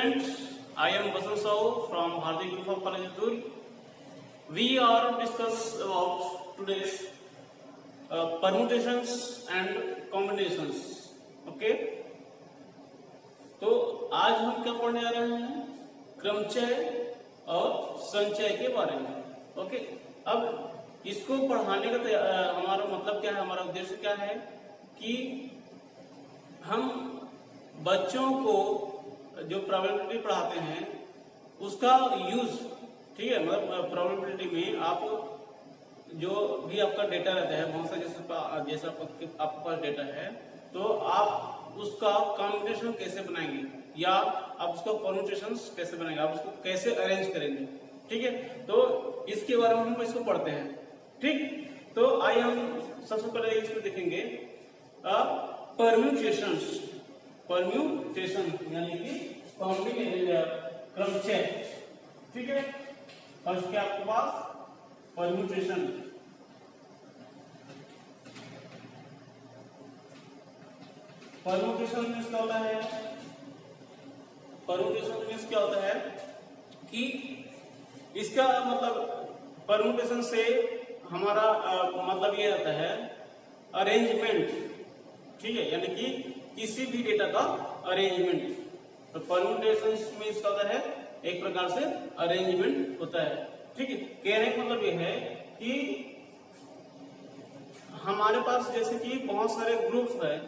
students, I am Basan Sahu from Bharati Group of College Dur. We are discuss about today's permutations and combinations. Okay? तो आज हम क्या पढ़ने जा रहे हैं? क्रमचय और संचय के बारे में। ओके? अब इसको पढ़ाने का हमारा मतलब क्या है, हमारा उद्देश्य क्या है कि हम बच्चों को जो प्रोबेबिलिटी पढ़ाते हैं उसका यूज, ठीक है, मतलब प्रोबेबिलिटी में आप जो भी आपका डेटा रहता है बहुत सा जैसा आपके पास डेटा है तो आप उसका कॉम्बिनेशन कैसे बनाएंगे या आप उसका परम्यूटेशन कैसे बनाएंगे, आप उसको कैसे अरेंज करेंगे, ठीक है। तो इसके बारे में हम इसको पढ़ते हैं, ठीक। तो आइए हम सबसे पहले इसमें देखेंगे परम्यूटेशन यानी कि क्रमचय, ठीक है। फर्स्ट क्या आपके पास परम्यूटेशन। परम्यूटेशन मीन्स क्या होता है? परम्यूटेशन मीन्स क्या होता है कि इसका मतलब परम्यूटेशन से हमारा मतलब ये आता है अरेंजमेंट, ठीक है, यानी कि किसी भी डेटा का अरेंजमेंट। तो परम्यूटेशन मीन्स क्या होता है? एक प्रकार से अरेंजमेंट होता है, ठीक है। कहने का मतलब ये है कि हमारे पास जैसे कि बहुत सारे ग्रुप है,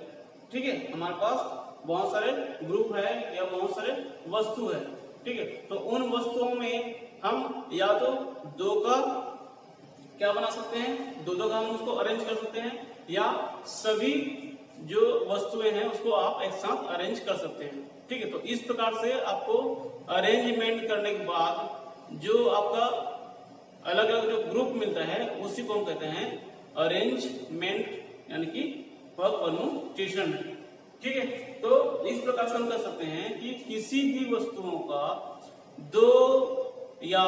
ठीक है, हमारे पास बहुत सारे ग्रुप है या बहुत सारे वस्तु है, ठीक है। तो उन वस्तुओं में हम या तो दो का क्या बना सकते हैं, दो का हम उसको अरेंज कर सकते हैं, या सभी जो वस्तुएं हैं उसको आप एक साथ अरेंज कर सकते हैं, ठीक है। तो इस प्रकार से आपको अरेंजमेंट करने के बाद जो आपका अलग अलग जो ग्रुप मिलता है उसी को हम कहते हैं अरेंजमेंट यानी कि परम्यूटेशन, ठीक है। तो इस प्रकार से हम कर सकते हैं कि किसी भी वस्तुओं का दो या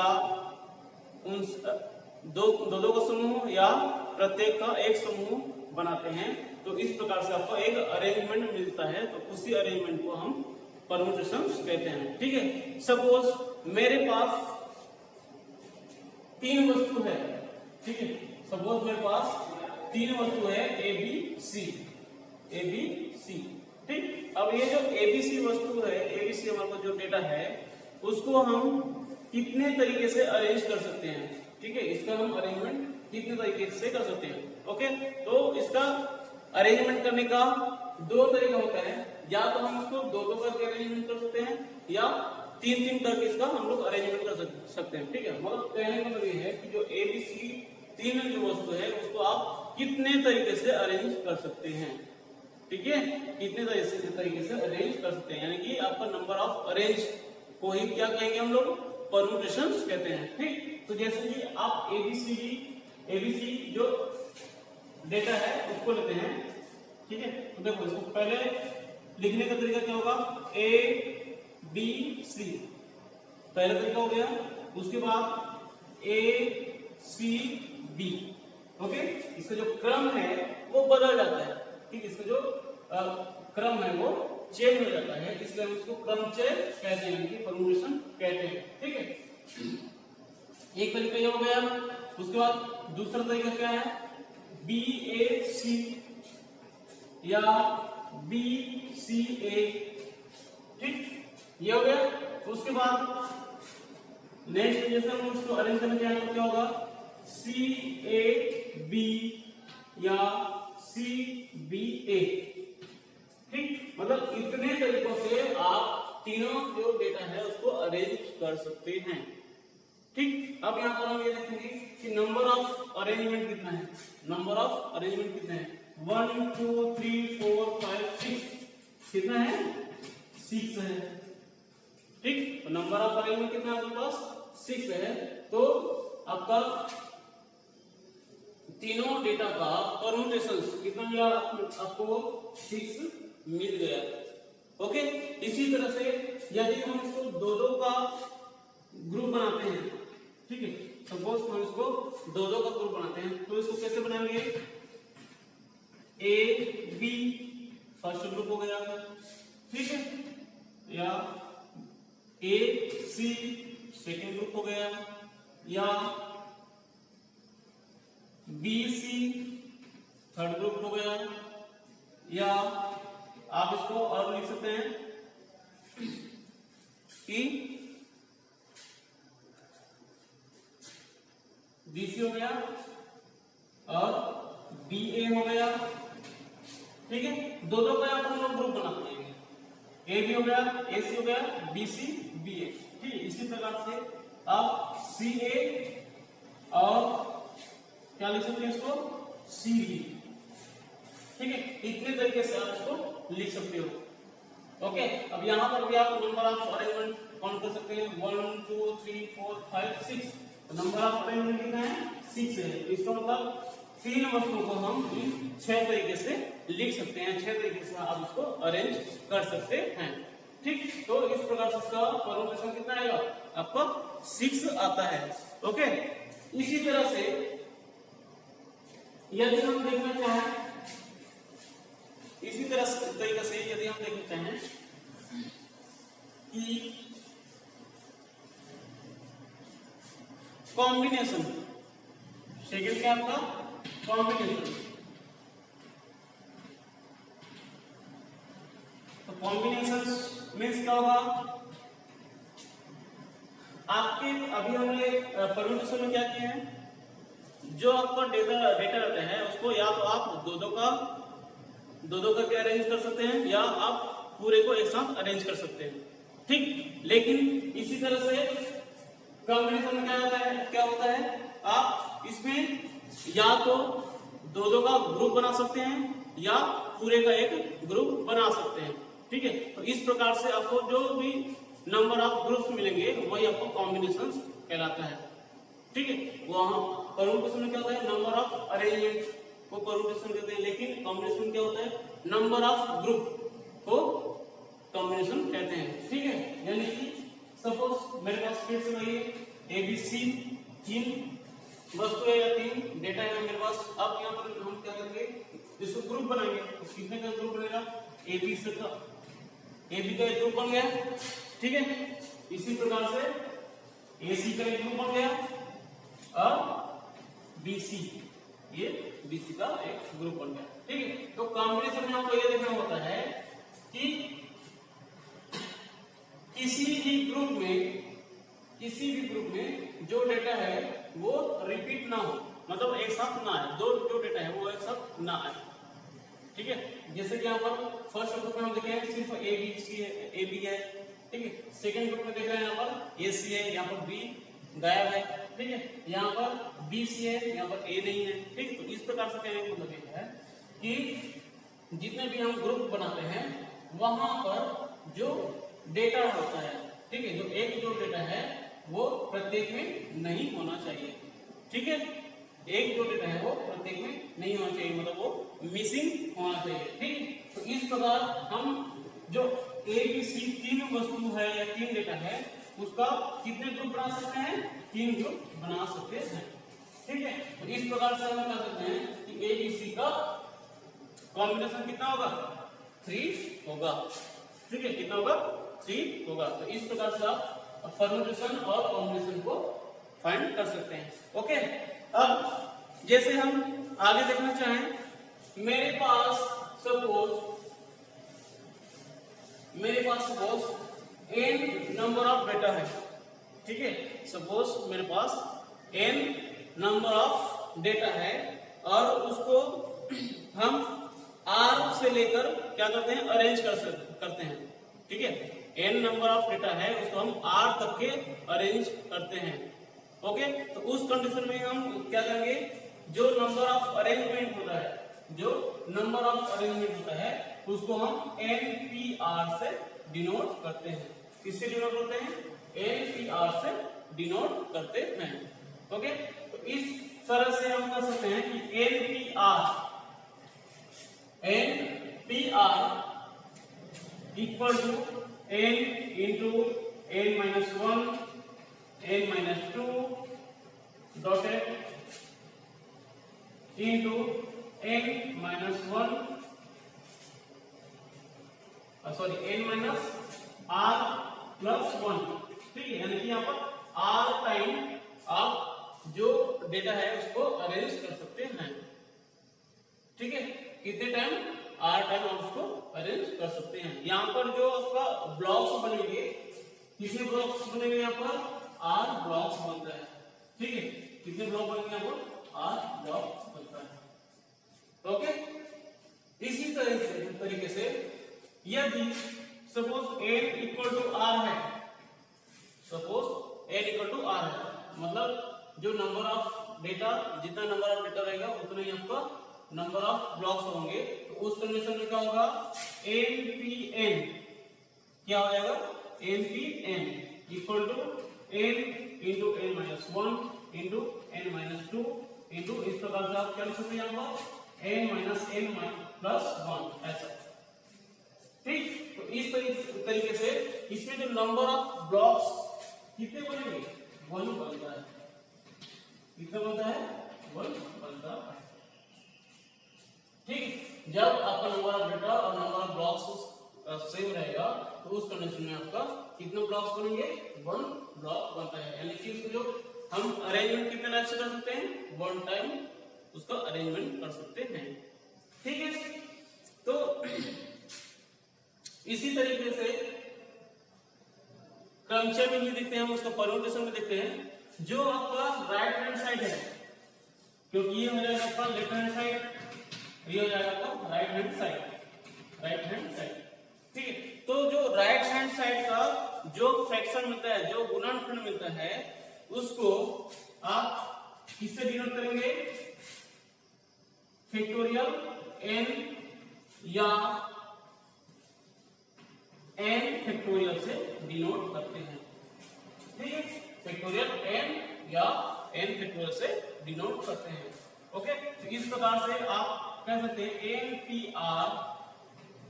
दो का समूह या प्रत्येक का एक समूह बनाते हैं। तो इस प्रकार से आपको एक अरेंजमेंट मिलता है, तो उसी अरेंजमेंट को हम परम्यूटेशन कहते हैं, ठीक है। सपोज मेरे पास तीन वस्तु है, ठीक है, सपोज मेरे पास तीन वस्तु है ए बी सी, ठीक। अब ये जो एबीसी वस्तु है, एबीसी हमारे पास जो डेटा है उसको हम कितने तरीके से अरेंज कर सकते हैं, ठीक है, इसका हम अरेंजमेंट कितने तरीके से कर सकते हैं। ओके, तो इसका अरेंजमेंट करने का दो तरीका होता है, या तो हम इसको दो करके अरेंजमेंट कर सकते हैं या तीन करके इसका हम लोग अरेंजमेंट कर सकते हैं, ठीक है। मतलब कहने का मतलब ये है कि जो एबीसी तीन जो वस्तु है उसको आप कितने तरीके से अरेंज कर सकते हैं, ठीक है, कितने तरीके से अरेंज कर सकते हैं, यानी कि आपका नंबर ऑफ अरेंज को ही क्या कहेंगे हम लोग, परम्यूटेशंस कहते हैं, ठीक। तो जैसे कि आप एबीसी जो डेटा है उसको लेते हैं, ठीक है। तो देखो इसको पहले लिखने का तरीका क्या होगा, ए बी सी पहला तरीका हो गया, उसके बाद ए सी बी, ओके। इसका जो क्रम है वो बदल जाता है, ठीक, इसका जो क्रम है वो चेंज हो जाता है, इसलिए हम इसको क्रमचय कहते हैं, कि परम्यूटेशन कहते हैं, ठीक है। एक तरीका ये हो गया। उसके बाद दूसरा तरीका क्या है, बी ए सी या बी सी ए, ठीक, ये हो गया। उसके बाद नेक्स्ट जैसे हम उसको अरेंज करने जाएंगे तो क्या होगा, सी ए बी या सी बी ए, ठीक। मतलब इतने तरीकों से आप तीनों जो डेटा है उसको अरेंज कर सकते हैं, ठीक। अब यहाँ पर हम ये देखेंगे कि नंबर ऑफ अरेंजमेंट कितना है, नंबर ऑफ अरेंजमेंट कितने हैं, 1 2 3 4 5 6, कितना है, 6 है, ठीक। तो नंबर ऑफ अरेंजमेंट कितना है आपके पास, 6 है। तो आपका तीनों डेटा का परम्यूटेशन कितना मिला आपको, 6 मिल गया, ओके। इसी तरह से यदि हम इसको दो का ग्रुप बनाते हैं, ठीक है, सपोज हम इसको दो का ग्रुप बनाते हैं तो इसको कैसे बनाएंगे, ए बी फर्स्ट ग्रुप हो गया, ठीक है, या ए सी सेकेंड ग्रुप हो गया, या बी सी थर्ड ग्रुप हो गया, या आप इसको और लिख सकते हैं कि बी सी हो गया और बी ए हो गया। ठीक है, दो दो का हम लोग ग्रुप बनाते हैं, ए बी हो गया, ए सी हो गया, बी सी बी ए। ठीक है, इसी प्रकार से आप सी ए और क्या लिख सकते हैं इसको, सी बी। ठीक है, इतने तरीके से आप इसको लिख सकते हो। ओके, अब यहां पर भी आप नंबर ऑफ अरेंजमेंट काउंट कर सकते हैं, 1 2 3 4 5 6। नंबर ऑफ अरेंजमेंट कितना है, 6 है। इसका मतलब 3 वस्तुओं को हम 6 तरीके से लिख सकते हैं, 6 तरीके से आप इसको अरेंज कर सकते हैं। ठीक, तो इस प्रकार से इसका परमुटेशन कितना आएगा आपका, 6 आता है। ओके, इसी तरह से यदि हम देखना चाहें, इसी तरह तरीके से यदि हम देखना चाहें कि कॉम्बिनेशन, सेकंड क्या आपका कॉम्बिनेशन, तो कॉम्बिनेशन मीन्स क्या होगा, आपके अभी हमने परम्यूटेशन में क्या किए हैं, जो आपका डेटा रहता है उसको या तो आप दो दो करके अरेंज कर सकते हैं, या आप पूरे को एक साथ अरेंज कर सकते हैं। ठीक, लेकिन इसी तरह से कॉम्बिनेशन में क्या होता है, आप इसमें या तो दो का ग्रुप बना सकते हैं या पूरे का एक ग्रुप बना सकते हैं। ठीक है, तो इस प्रकार से आपको जो भी नंबर ऑफ ग्रुप्स मिलेंगे वही आपको कॉम्बिनेशन कहलाता है। ठीक है, वहां परम्यूटेशन में क्या होता है, नंबर ऑफ अरेंजमेंट को परम्यूटेशन कहते हैं, लेकिन कॉम्बिनेशन क्या होता है, नंबर ऑफ ग्रुप को कॉम्बिनेशन कहते हैं। ठीक है, यानी कि सपोज मेरे पास फिर से वही ए बी सी 3 वस्तु है या 3 डेटा है मेरे पास। अब यहाँ पर हम क्या करेंगे, इसको ग्रुप बनाएंगे। तो कितने का ग्रुप बनेगा, ए बी सी का, ए बी का एक ग्रुप बन गया। ठीक है, इसी प्रकार से ए सी का एक ग्रुप बन गया और बी सी, ये बी सी का एक ग्रुप बन गया। ठीक है, तो कॉम्बिनेशन में आपको ये देखना होता है कि किसी भी ग्रुप में जो डेटा है वो रिपीट ना हो, मतलब एक साथ ना आए, जो डेटा है वो एक साथ ना आए। ठीक है, जैसे कि यहाँ पर फर्स्ट ग्रुप में हम देख रहे हैं सिर्फ ए बी सी है, ए बी है। ठीक है, सेकंड ग्रुप में देख रहे हैं यहाँ पर ए सी है, यहाँ पर बी गायब है। ठीक है, यहाँ पर बी सी है, यहाँ पर ए नहीं है। ठीक है, तो इस प्रकार से कहने का मतलब ये है कि जितने भी हम ग्रुप बनाते हैं वहां पर जो डेटा होता है, ठीक है, जो डेटा है वो प्रत्येक में नहीं होना चाहिए। ठीक है, एक जो डेटा है वो प्रत्येक में नहीं होना चाहिए, मतलब वो मिसिंग होना चाहिए। ठीक है, तो इस प्रकार हम जो ए बी सी 3 वस्तु है या 3 डेटा है उसका कितने ग्रुप बना सकते हैं, 3 ग्रुप बना सकते हैं। ठीक है, तो इस प्रकार से हम कह सकते हैं कि ए बी सी का कॉम्बिनेशन कितना होगा, 3 होगा। ठीक है, कितना होगा, 3 होगा। तो इस प्रकार से आप परम्यूटेशन और कॉम्बिनेशन को फाइंड कर सकते हैं। ओके, अब जैसे हम आगे देखना चाहें, मेरे पास suppose n number of data है। ठीक है, सपोज मेरे पास n नंबर ऑफ डेटा है और उसको हम r से लेकर क्या करते हैं, अरेंज करते हैं। ठीक है, n नंबर ऑफ डेटा है उसको हम r तक के अरेंज करते हैं। ओके, तो उस कंडीशन में हम क्या करेंगे, जो नंबर ऑफ अरेंजमेंट होता है उसको हम npr से डिनोट करते हैं। किससे डिनोट करते हैं, npr से डिनोट करते हैं। ओके, तो इस तरह से हम कर सकते हैं कि npr equal to n into n minus 1 n minus 2 dotted into n minus 1 n minus r plus 1, ठीक है, यानी कि यहाँ पर r टाइम आप जो डेटा है उसको अरेंज कर सकते हैं, ठीक है, कितने टाइम, r टाइम आप उसको अरेंज कर सकते हैं। यहाँ पर जो उसका ब्लॉक्स बनेंगे, कितने ब्लॉक्स बनेंगे, यहाँ पर r ब्लॉक्स बनता है, ठीक है, कितने ब्लॉक बनेंगे, यहाँ पर r ब्लॉक बनता है। ओके, इसी तरीके से यदि suppose n equal to r है, suppose n equal to r है, मतलब जो नंबर ऑफ डेटा, जितना नंबर ऑफ डेटा रहेगा उतना ही आपका नंबर ऑफ ब्लॉक्स होंगे। तो उस कंडीशन में क्या होगा, npn क्या हो जाएगा, npn equal to n into n minus 1 into n minus 2 into, इस प्रकार से आप क्या लिख सकते हैं यहाँ पर n माइनस n प्लस 1 ऐसा, ठीक। तो इस तरीके से इसमें जो नंबर ऑफ ब्लॉक्स कितने बनेंगे, 1 बनता है, कितना बनता है, 1 बनता है, ठीक। जब आपका नंबर ऑफ डेटा और नंबर ऑफ ब्लॉक्स सेम रहेगा तो उस कंडीशन में आपका कितने ब्लॉक्स बनेंगे, 1 ब्लॉक बनता है, यानी कि उसको जो हम अरेंजमेंट कितने टाइप से कर सकते हैं, 1 टाइम उसका अरेंजमेंट कर सकते हैं, ठीक है। तो इसी तरीके से क्रमचय में भी देखते हैं, हम उसका परम्यूटेशन में देखते हैं। जो आपका राइट हैंड साइड है, क्योंकि ये हो जाएगा आपका लेफ्ट हैंड साइड, ये हो जाएगा आपका right hand side, right hand side, ठीक है। तो जो राइट हैंड साइड का जो फ्रैक्शन मिलता है, जो गुणनखंड मिलता है, उसको आप किससे डिनोट करेंगे, फैक्टोरियल n या n फैक्टोरियल से डिनोट करते हैं, ठीक है, फैक्टोरियल n या n फैक्टोरियल से डिनोट करते हैं। ओके, तो इस प्रकार से आप कह सकते हैं npr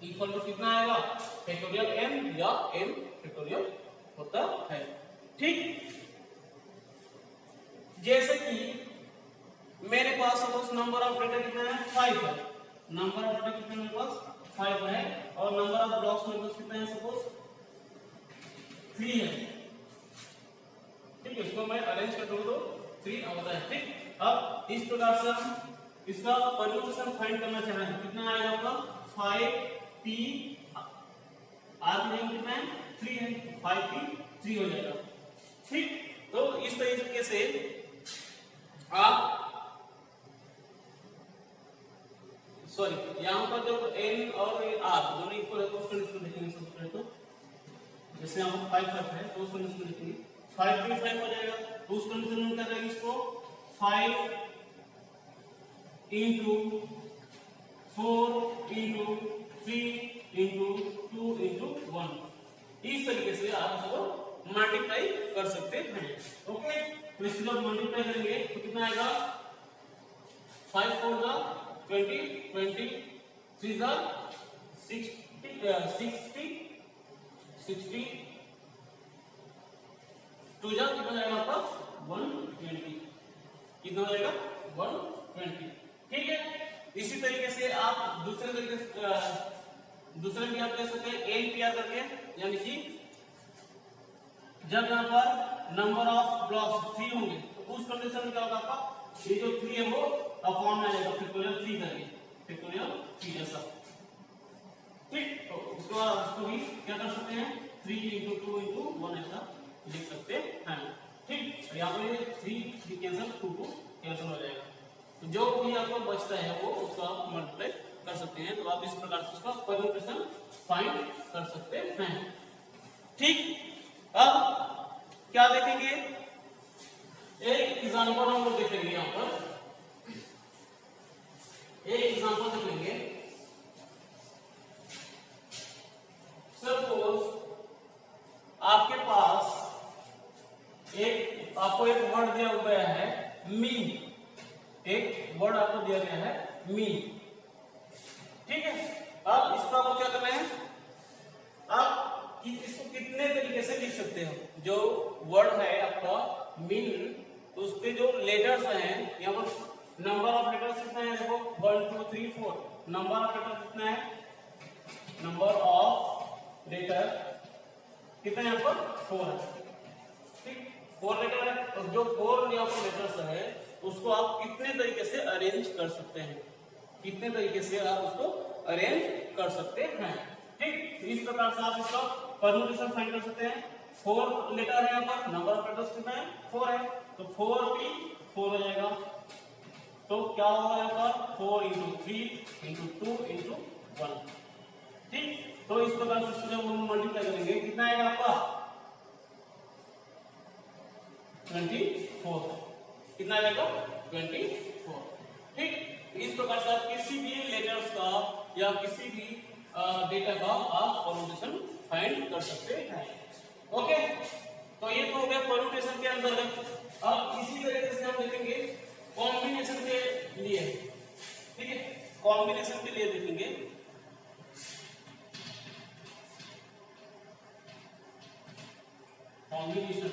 इक्वल टू कितना आएगा, फैक्टोरियल n या n फैक्टोरियल होता है, ठीक। जैसे कि मेरे पास सपोज नंबर ऑफ डेटा कितना है, 5 है, नंबर ऑफ डेटा कितना मेरे पास 5 है, और नंबर ऑफ ब्लॉक्स मेरे पास कितना है, सपोज 3 है, ठीक है। इसको मैं अरेंज कर दूंगा तो 3 आता है, ठीक। अब इस प्रकार से हम इसका परम्यूटेशन फाइंड करना चाह रहे हैं, कितना आएगा आपका 5p r में कितना है, 3 है, 5p 3 हो जाएगा, ठीक। तो इस तरीके से आप सॉरी यहाँ पर जो n और r दोनों इक्वल है तो उस कंडीशन में देखेंगे, सबसे पहले तो जैसे यहाँ पर 5 है तो उस कंडीशन में देखेंगे 5 भी 5 हो जाएगा, तो उस कंडीशन में क्या करेंगे, इसको 5 इंटू 4 इंटू 3 इंटू 2 इंटू 1, इस तरीके से आप इसको मल्टीप्लाई कर सकते हैं। ओके, तो इसको जब मल्टीप्लाई करेंगे तो कितना आएगा, 5 4 जा 20 20 3 जा 60 60 2 जा कितना जाएगा आपका 120, कितना हो जाएगा 120, ठीक है। इसी तरीके से आप दूसरे तरीके से दूसरे भी आप कह सकते हैं npr करके, यानी कि जब यहाँ पर नंबर ऑफ ब्लॉक्स 3 होंगे तो उस कंडीशन में क्या होगा, आपका ये जो 3 है वो अपॉन में आ जाएगा फैक्टोरियल 3 करके, फैक्टोरियल 3 ऐसा, ठीक। तो उसको भी क्या कर सकते हैं, 3 इंटू 2 इंटू 1 ऐसा लिख सकते हैं, ठीक। यहाँ पर 3 कैंसिल 2 कैंसिल हो जाएगा, तो जो भी आपको बचता है वो उसको आप मल्टीप्लाई कर सकते हैं। तो आप इस प्रकार से उसका परम्यूटेशन फाइंड कर सकते हैं, ठीक। अब क्या देखेंगे, एक एग्जांपल हम लोग देखेंगे, यहाँ पर एक एग्जांपल देखेंगे। सपोज आपके पास आपको एक वर्ड दिया गया है मीन, एक वर्ड आपको दिया गया है मीन, ठीक है। अब इसका आपको क्या करना है, आप इसको कितने तरीके से लिख सकते हो, जो वर्ड है आपका मीन, तो उसके जो लेटर्स हैं, यहाँ पर नंबर ऑफ लेटर्स कितना है, देखो 1 2 3 4, नंबर ऑफ लेटर्स कितना है, नंबर ऑफ लेटर कितना यहाँ पर 4 है, ठीक 4 लेटर है। और जो 4 यहाँ पर लेटर्स है उसको आप कितने तरीके से अरेंज कर सकते हैं, कितने तरीके से आप उसको अरेंज कर सकते हैं, ठीक। तो इस प्रकार से आप इसका परम्यूटेशन फाइंड कर सकते हैं। 4 लेटर है यहाँ पर, नंबर ऑफ लेटर्स कितना है 4 है, तो 4 भी 4 हो जाएगा। तो क्या होगा यहाँ पर 4 इंटू 3 इंटू 2 इंटू 1, ठीक। तो इस प्रकार से जब हम मल्टीप्लाई करेंगे कितना आएगा आपका 24, कितना आएगा 24, ठीक। इस प्रकार से आप किसी भी लेटर्स का या किसी भी डेटा का आप परम्यूटेशन फाइंड कर सकते हैं, ओके। तो ये तो हो गया परम्यूटेशन के अंतर्गत। अब इसी तरीके से हम देखेंगे कॉम्बिनेशन के लिए, ठीक है। कॉम्बिनेशन के लिए देखेंगे कॉम्बिनेशन,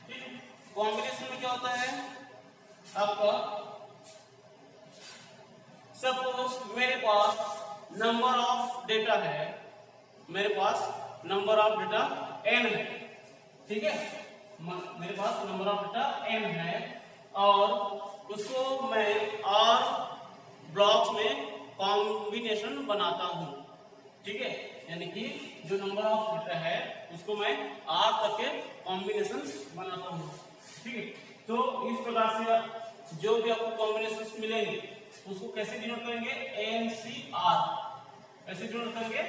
ठीक। कॉम्बिनेशन में क्या होता है आपका, सपोज मेरे पास नंबर ऑफ डेटा है, मेरे पास नंबर ऑफ डेटा n है, ठीक है। मेरे पास नंबर ऑफ डेटा n है और उसको मैं r ब्लॉक्स में कॉम्बिनेशन बनाता हूं, ठीक है। यानी कि जो नंबर ऑफ डेटा है उसको मैं r तक के कॉम्बिनेशन बनाता हूं, ठीक है। तो इस प्रकार से जो भी आपको कॉम्बिनेशन मिलेंगे उसको कैसे डिनोट करेंगे, NCR, कैसे डिनोट करेंगे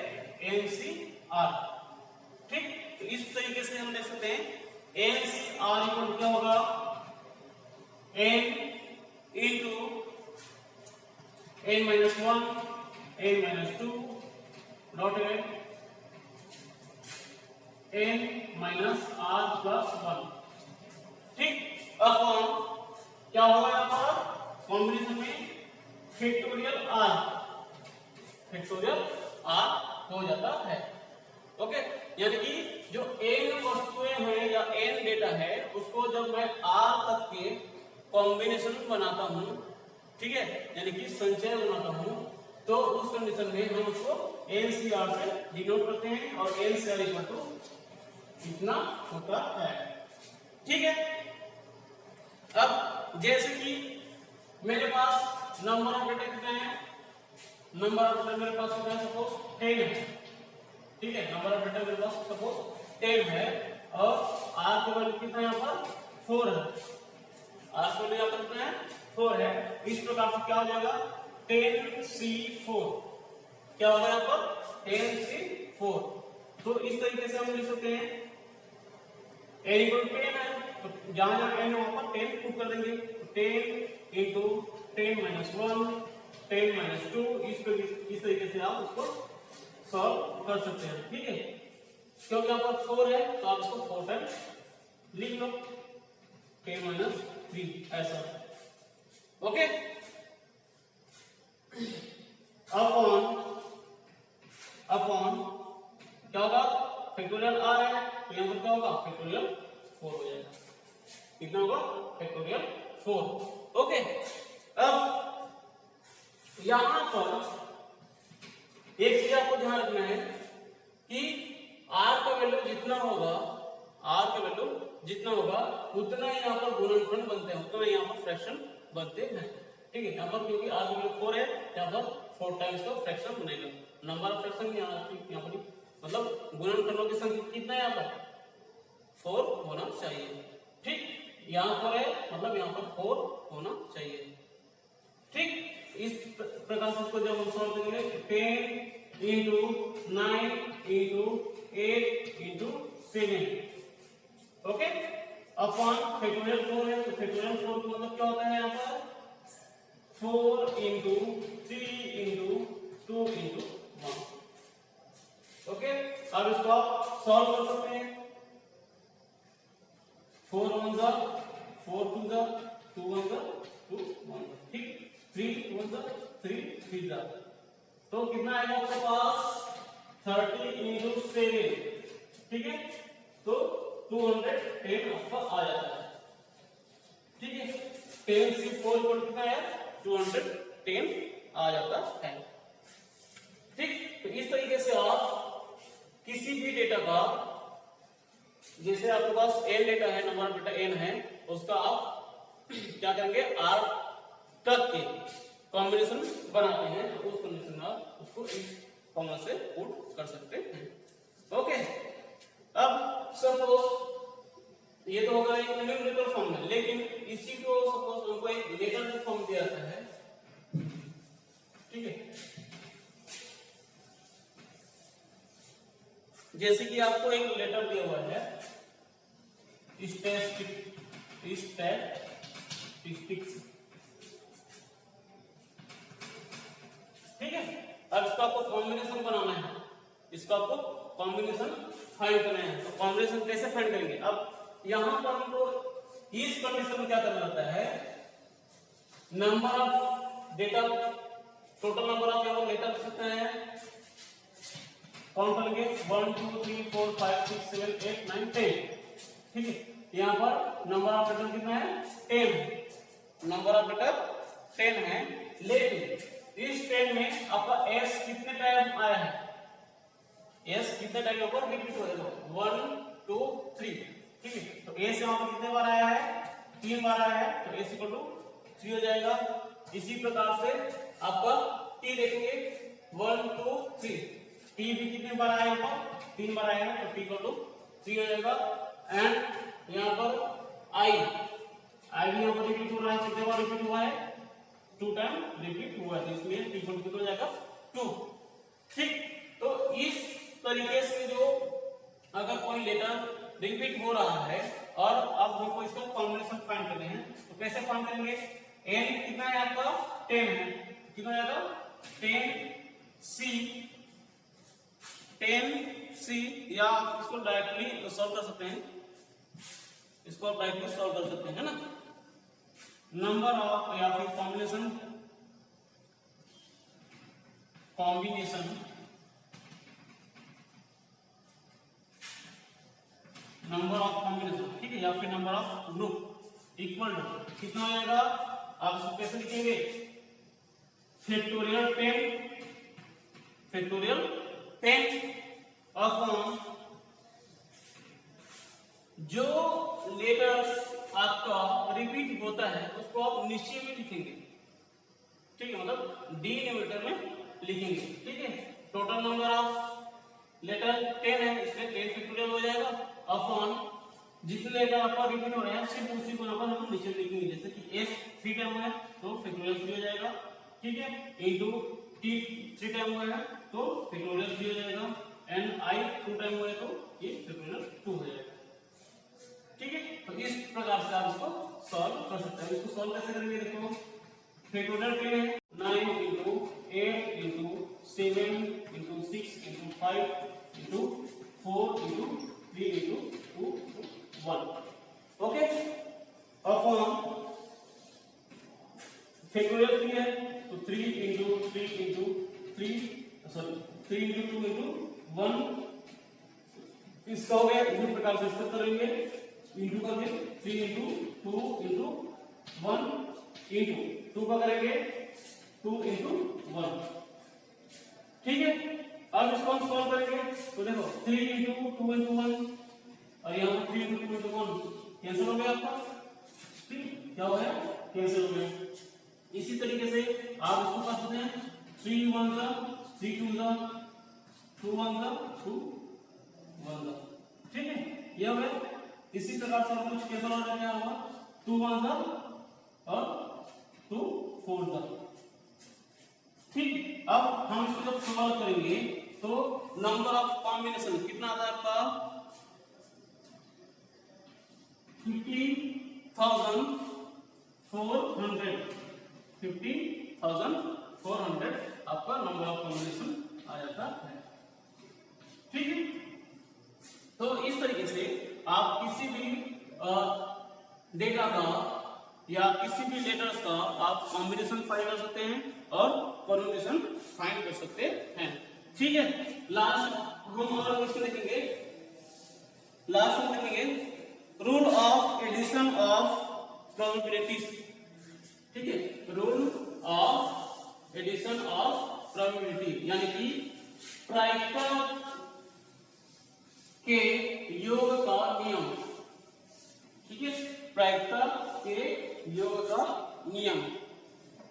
NCR, ठीक। तो इस तरीके से हम देख सकते हैं NCR इक्वल क्या होगा, n into n-1 n-2 dot n-r plus 1, ठीक। अपॉन क्या होगा यहाँ पर कॉम्बिनेशन में फैक्टोरियल r हो जाता है, ओके। यानी कि जो n वस्तुएं हैं या n डेटा है उसको जब मैं r तक के कॉम्बिनेशन बनाता हूं, ठीक है, यानी कि संचय बनाता हूं, तो उस कंडीशन में हम उसको NCR से डिनोट करते हैं और NCR इक्वल टू इतना होता है, ठीक है। अब जैसे कि मेरे पास नंबर ऑफ डेटा कितने हैं, नंबर ऑफ डेटा मेरे पास कितना है, सपोज 10 है, ठीक है। नंबर ऑफ डेटा मेरे पास सपोज 10 है और r का वैल्यू कितना है यहाँ पर 4 है, r का वैल्यू यहाँ पर कितना है 4 है। इस प्रकार से क्या हो जाएगा 10C4, क्या होगा यहाँ पर 10C4। तो इस तरीके से हम लिख सकते हैं n इक्वल 10 है, तो जहां जहां n है वहां पर 10 पुट कर देंगे, तो 10 इंटू 10-1 10-2, इस तरीके से आप उसको सॉल्व कर सकते हैं, ठीक है। क्योंकि यहाँ पर 4 है तो आप इसको 4 टाइम्स लिख लो 10-3 ऐसा, ओके। अपॉन क्या होगा फैक्टोरियल r है तो यहाँ पर क्या होगा फैक्टोरियल 4 हो जाएगा, कितना होगा फैक्टोरियल 4, ओके। अब यहां पर एक चीज आपको ध्यान रखना है कि r का वैल्यू जितना होगा, r का वैल्यू जितना होगा उतना ही यहाँ पर गुणनखंड बनते हैं, उतना ही यहाँ पर फ्रैक्शन बनते हैं, ठीक है। यहाँ पर क्योंकि r का वैल्यू 4 है, यहाँ पर 4 टाइम्स का फ्रैक्शन बनेगा। नंबर ऑफ फ्रैक्शन यहाँ पर मतलब गुणनखंडों की संख्या कितना है यहाँ पर 4 होना चाहिए, ठीक। यहाँ पर है मतलब यहाँ पर 4 होना चाहिए, ठीक। इस प्रकार से इसको जब हम सॉल्व करेंगे 10 into 9 into 8 into 7, okay. Upon factorial 4 है तो फैक्टोरियल 4 का मतलब क्या होता है यहाँ पर 4 इंटू 3 इंटू 2 इंटू 1, ओके। अब इसको आप सॉल्व कर सकते हैं, 4 1 जा 4 2 जा 2 1 जा 2 1, ठीक। 3 1 जा 3 3 जा, तो कितना आएगा आपके पास 30 इंटू 7, ठीक है। तो 210 आपका आ जाता है, ठीक है। 10C4 कितना है 210 आ जाता है, ठीक। तो इस तरीके से आप किसी भी डेटा का, जैसे आपके पास n डेटा है, नंबर ऑफ डेटा n है, उसका आप क्या करेंगे r तक के कॉम्बिनेशन बनाते हैं, तो उस कंडीशन में आप उसको इस फॉर्मूला से पुट कर सकते हैं। ओके, अब सपोज ये तो होगा एक न्यूमेरिकल फॉर्म में, लेकिन इसी को सपोज हमको एक लेटर फॉर्म दिया जाता है, ठीक है। जैसे कि आपको एक लेटर दिया हुआ है स्टैटिस्टिक्स, ठीक है। अब इसका आपको कॉम्बिनेशन बनाना है, इसका आपको कॉम्बिनेशन फाइंड करना है। तो कॉम्बिनेशन कैसे फाइंड करेंगे? अब यहां पर हमको इस कंडीशन में क्या करना होता है, number of data, total number of यहाँ लेटर रख सकते हैं, काउंट करेंगे 1 2 3 4 5 6 7 8 9 10, ठीक है। यहाँ पर नंबर ऑफ लेटर कितना है? 10, नंबर ऑफ लेटर 10 है, लेकिन इस 10 में आपका s कितने टाइम आया है, s कितने टाइम के ऊपर रिपीट हो जाएगा, 1 2 3, ठीक है। तो s यहाँ पर कितने बार आया है? 3 बार आया है, तो s इक्वल टू 3 हो जाएगा। इसी प्रकार से आपका t देखेंगे 1 2 3, t भी कितने बार आया है? 3 बार आया है, तो t इक्वल टू 3 हो जाएगा। एंड यहाँ पर i भी यहाँ पर रिपीट हो रहा है, कितने बार रिपीट हुआ है? 2 टाइम रिपीट हुआ है, इसलिए t इक्वल टू हो जाएगा 2, ठीक। तो इस तरीके से जो अगर कोई लेटर रिपीट हो रहा है और अब हमको इसका कॉम्बिनेशन फाइंड करने हैं, तो कैसे फाइंड करेंगे? n कितना है आपका? 10 है, कितना हो जाएगा? 10c, या इसको डायरेक्टली सॉल्व कर सकते हैं, इसको आप डायरेक्टली सॉल्व कर सकते हैं, है ना। नंबर ऑफ, या फिर कॉम्बिनेशन नंबर ऑफ कॉम्बिनेशन, ठीक है, या फिर number of group equal to कितना हो जाएगा? आप इसको कैसे लिखेंगे? फैक्टोरियल 10 अपॉन जो लेटर्स आपका रिपीट होता है उसको आप नीचे में लिखेंगे, ठीक है, मतलब डिनोमिनेटर में लिखेंगे, ठीक है। टोटल नंबर ऑफ लेटर 10 है, इसलिए 10 फैक्टोरियल हो जाएगा, अपॉन जितने लेटर आपका रिपीट हो रहे हैं सिर्फ उसी को नंबर हम नीचे लिखेंगे। जैसे कि s 3 टाइम हुआ है तो फैक्टोरियल 3 हो जाएगा, ठीक है, इनटू t 3 टाइम हुआ है तो फैक्टोरियल 3 हो जाएगा, एंड i 2 टाइम हुआ है तो ये फैक्टोरियल 2 हो जाएगा, ठीक है। तो इस प्रकार से आप इसको सॉल्व कर सकते हैं। इसको सॉल्व कैसे करेंगे? देखो, फैक्टोरियल 10 है, 9 into 8 into 7 into 6 into 5 into 4 into 3 into 2 into 1, okay. Upon factorial 3 है तो 3 into 3 into 3 sorry 3 into 2 into 1, इसका हो गया। इसी प्रकार से इसका करेंगे, इंटू करके 3 into 2 into 1 into 2 का करेंगे 2 into 1, ठीक है। अब इसको हम सॉल्व करेंगे तो देखो 3 into 2 into 1 और यहाँ पर 3 into 2 into 1 कैंसिल हो गया आपका, ठीक, क्या हो गया? कैंसिल हो गया। इसी तरीके से आप इसको कर सकते हैं 3 1 जा 3 2 जा 2 1 जा 2 1 जा, ठीक है, ये हो गया। इसी प्रकार से कुछ कैंसिल हो जाएगा, होगा 2 1 जा और 2 4 जा, ठीक। अब हम इसको जब सॉल्व करेंगे तो नंबर ऑफ कॉम्बिनेशन कितना आता है आपका? 50,400 आपका नंबर ऑफ कॉम्बिनेशन आ जाता है, ठीक है। तो इस तरीके से आप किसी भी डेटा का या किसी भी लेटर्स का आप कॉम्बिनेशन फाइंड कर सकते हैं और परम्यूटेशन फाइंड कर सकते हैं, ठीक है। लास्ट हम और क्वेश्चन देखेंगे, लास्ट में देखेंगे rule of addition of probabilities, ठीक है, rule of addition of probability, यानी कि प्रायिकता के योग का नियम, ठीक है, प्रायिकता के योग का नियम।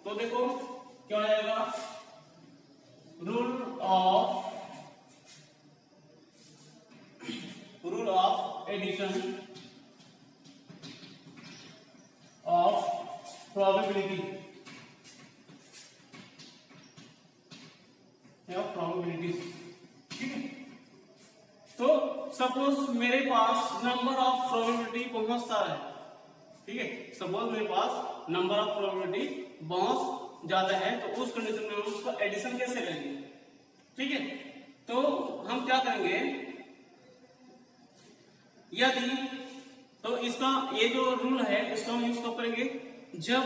तो देखो क्या हो जाएगा, rule of addition of probability of probabilities, ठीक है। तो सपोज मेरे पास नंबर ऑफ प्रोबेबिलिटी बहुत सारा है, ठीक है, सपोज मेरे पास नंबर ऑफ प्रोबेबिलिटी बहुत ज्यादा है, तो उस कंडीशन में हम उसका एडिशन कैसे करेंगे, ठीक है। तो हम क्या करेंगे, यदि तो इसका ये जो रूल है इसका हम यूज कब करेंगे, जब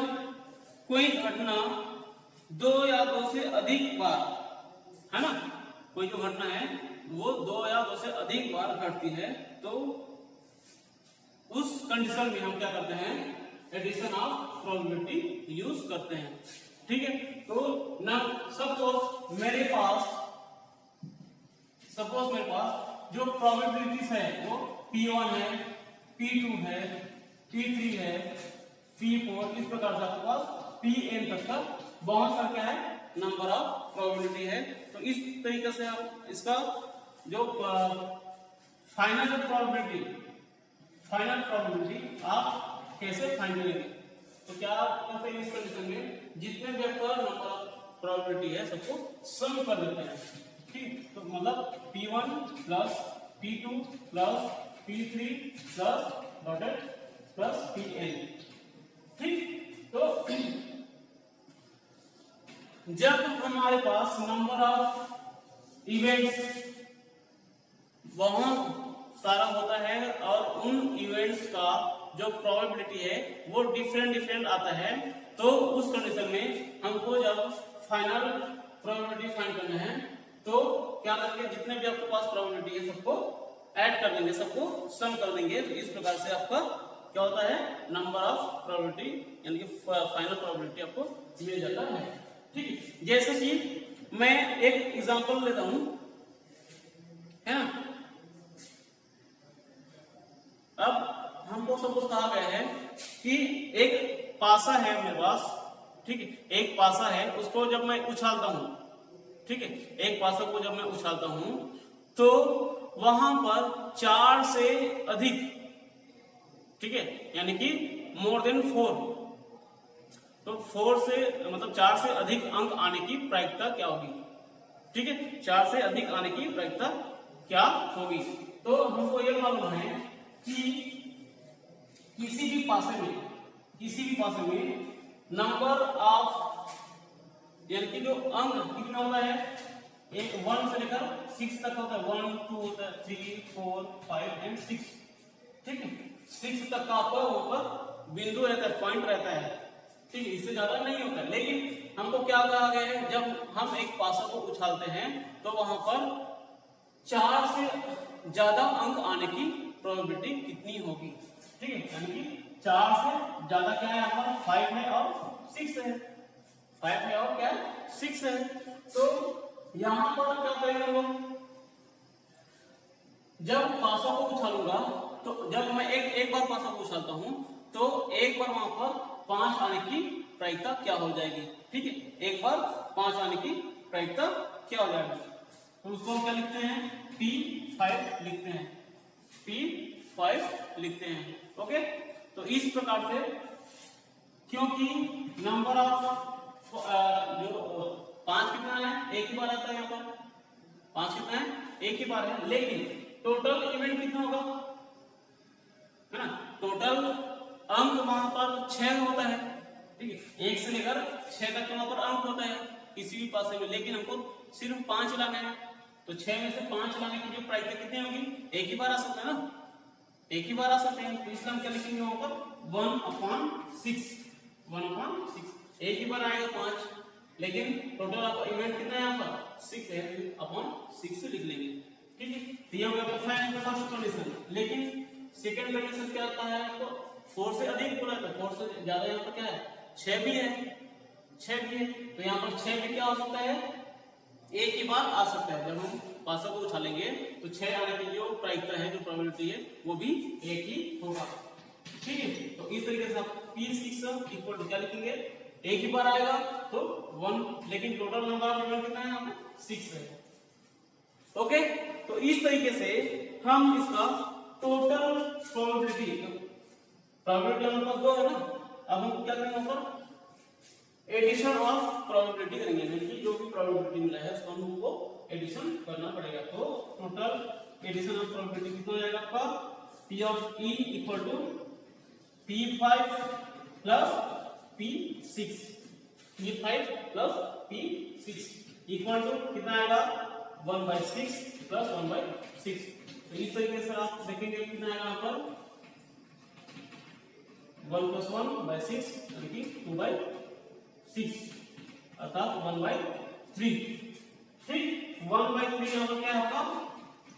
कोई घटना 2 या 2 से अधिक बार, है ना, कोई जो घटना है वो 2 या 2 से अधिक बार घटती है, तो उस कंडीशन में हम क्या करते हैं, एडिशन ऑफ प्रोबेबिलिटी यूज करते हैं, ठीक है। तो ना सपोज मेरे पास जो प्रोबेबिलिटीज है वो P1 है, P2 है, P3 है, P4, इस प्रकार से आपके पास Pn तक का बहुत सारा क्या है, नंबर ऑफ प्रोबेबिलिटी है। तो इस तरीके से आप इसका जो फाइनल प्रोबेबिलिटी आप कैसे फाइंड करेंगे, तो क्या करते हैं, इस कंडीशन में जितने भी आपका नंबर ऑफ प्रोबेबिलिटी है सबको सम कर देते हैं, ठीक। तो मतलब P1 plus P2 plus P3 plus dotted plus Pn, ठीक। तो जब हमारे पास नंबर ऑफ इवेंट्स बहुत सारा होता है और उन इवेंट्स का जो प्रोबेबिलिटी है वो डिफरेंट आता है, तो उस कंडीशन में हमको जब फाइनल प्रोबेबिलिटी फाइंड करना है तो क्या करेंगे, जितने भी आपके पास प्रोबेबिलिटी है सबको ऐड कर देंगे, सबको सम कर देंगे। तो इस प्रकार से आपका क्या होता है, नंबर ऑफ प्रोबेबिलिटी यानी कि फाइनल प्रोबेबिलिटी आपको मिल जाता है, ठीक है। जैसे कि मैं एक एग्जांपल लेता हूं, है ना। अब हमको सपोज कहा गया है कि एक पासा है मेरे पास, ठीक है, एक पासा है, उसको जब मैं उछालता हूं, ठीक है, एक पासा को जब मैं उछालता हूं तो वहां पर 4 से अधिक, ठीक है, यानी कि मोर देन 4, तो 4 से मतलब 4 से अधिक अंक आने की प्रायिकता क्या होगी, ठीक है, 4 से अधिक आने की प्रायिकता क्या होगी। तो हमको ये मालूम है कि किसी भी पासे में नंबर ऑफ यानी कि जो अंक कितना होता है, एक 1 से लेकर 6 तक होता है, 1 2 होता है, 3 4 5 एंड 6, ठीक है। 6 तक का आपका ऊपर बिंदु रहता है, पॉइंट रहता है, ठीक है, इससे ज्यादा नहीं होता है। लेकिन हमको क्या कहा गया है, जब हम एक पासा को उछालते हैं तो वहां पर 4 से ज्यादा अंक आने की प्रोबेबिलिटी कितनी होगी, ठीक है, यानी कि 4 से ज्यादा क्या है आपका 5 है और 6 है, 5 है और क्या है 6 है। तो यहां पर क्या करेंगे हम लोग, जब पासा को उछालूंगा तो जब मैं एक बार पासा को उछालता हूं तो एक बार वहां पर 5 आने की प्रायिकता क्या हो जाएगी, ठीक है, एक बार 5 आने की प्रायिकता क्या हो जाएगी। तो उसको हम क्या लिखते हैं, P5 लिखते हैं, P5 लिखते हैं, ओके। तो इस प्रकार से, क्योंकि नंबर ऑफ जो 5 कितना है, एक ही बार आता है, यहाँ पर 5 कितना है, एक ही बार है, लेकिन टोटल इवेंट कितना होगा, है ना, टोटल अंक वहां पर 6 होता है, ठीक है, 1 से लेकर 6 तक वहां पर अंक होता है किसी भी पासे में, लेकिन हमको सिर्फ 5 लाना है। तो 6 में से 5 लाने की जो प्रायिकता कितनी होगी, एक ही बार आ सकता है ना, एक ही बार आ सकते हैं। तो इसलिए हम क्या लिखेंगे वहां पर 1/6, 1/6, एक ही बार आएगा 5, लेकिन टोटल आपका इवेंट कितना है, यहाँ पर 6 है, 6 लिख लेंगे, ठीक है। तो ये हो गया फर्स्ट कंडीशन। लेकिन सेकंड कंडीशन क्या आता है, आपको 4 से अधिक बोला था, 4 से ज्यादा यहाँ पर क्या है, 6 भी है, 6 भी है। तो यहाँ पर 6 भी क्या हो सकता है, एक ही बार आ सकता है। जब हम पासों को उछालेंगे तो 6 आने की जो प्रायिकता है, जो प्रोबेबिलिटी है, वो भी एक ही होगा। ठीक है, तो इस तरीके से आप P6 इक्वल टू क्या लिखेंगे, एक ही बार आएगा तो 1, लेकिन टोटल नंबर ऑफ इवेंट कितना है यहाँ पे 6 है। ओके, तो इस तरीके से हम इसका टोटल प्रोबेबिलिटी हमारे पास 2 है ना, अब हम क्या करेंगे ऊपर एडिशन ऑफ प्रोबेबिलिटी करेंगे, यानी कि जो भी प्रोबेबिलिटी मिला है उसको हमको एडिशन करना पड़ेगा। तो टोटल एडिशन ऑफ प्रोबेबिलिटी कितना हो जाएगा आपका, P of E equal to P5 plus P6, P5 plus P6 equal to कितना आएगा 1/6 प्लस 1/6। तो इस तरीके से आप देखेंगे कितना आएगा यहाँ पर 1 + 1/6 यानी कि 2/6 अर्थात 1/3। ठीक, 1/3 यहाँ पर क्या है आपका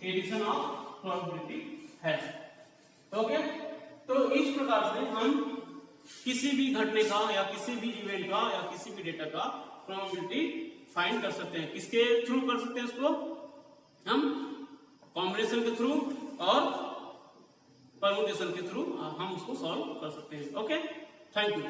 एडिशन ऑफ प्रोबेबिलिटी है। ओके, तो इस प्रकार से हम किसी भी घटने का या किसी भी इवेंट का या किसी भी डेटा का प्रोबेबिलिटी फाइंड कर सकते हैं। किसके थ्रू कर सकते हैं इसको, हम कॉम्बिनेशन के थ्रू और परमुटेशन के थ्रू हम उसको सॉल्व कर सकते हैं। Okay, thank you.